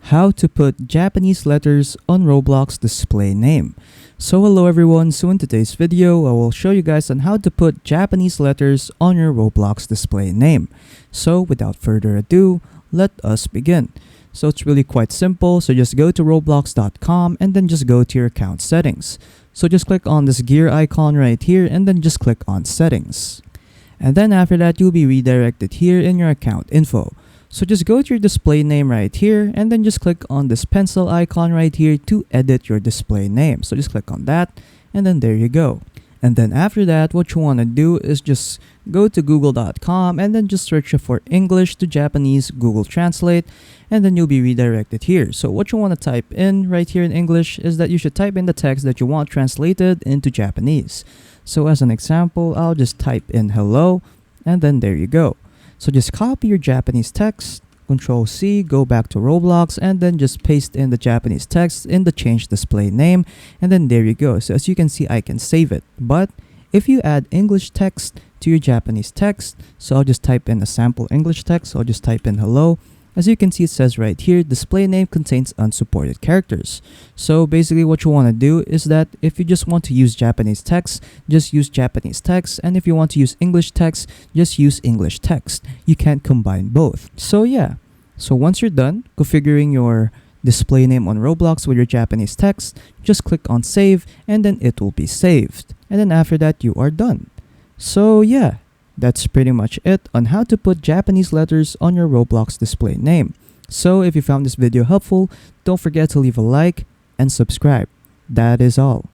How to put Japanese letters on Roblox display name. So hello everyone, so in today's video I will show you guys on how to put Japanese letters on your Roblox display name. So without further ado, let us begin. So it's really quite simple, so just go to roblox.com and then just go to your account settings. So just click on this gear icon right here and then just click on settings. And then after that you'll be redirected here in your account info. So just go to your display name right here and then just click on this pencil icon right here to edit your display name. So just click on that and then there you go. And then after that, what you want to do is just go to google.com and then just search for English to Japanese Google Translate and then you'll be redirected here. So what you want to type in right here in English is that you should type in the text that you want translated into Japanese. So as an example, I'll just type in hello and then there you go. So just copy your Japanese text, Control C, go back to Roblox, and then just paste in the Japanese text in the change display name, and then there you go. So as you can see, I can save it. But if you add English text to your Japanese text, so I'll just type in a sample English text, I'll just type in hello. As you can see, it says right here, display name contains unsupported characters. So basically what you want to do is that if you just want to use Japanese text, just use Japanese text. And if you want to use English text, just use English text. You can't combine both. So yeah. So once you're done configuring your display name on Roblox with your Japanese text, just click on save and then it will be saved. And then after that, you are done. So yeah. That's pretty much it on how to put Japanese letters on your Roblox display name. So if you found this video helpful, don't forget to leave a like and subscribe. That is all.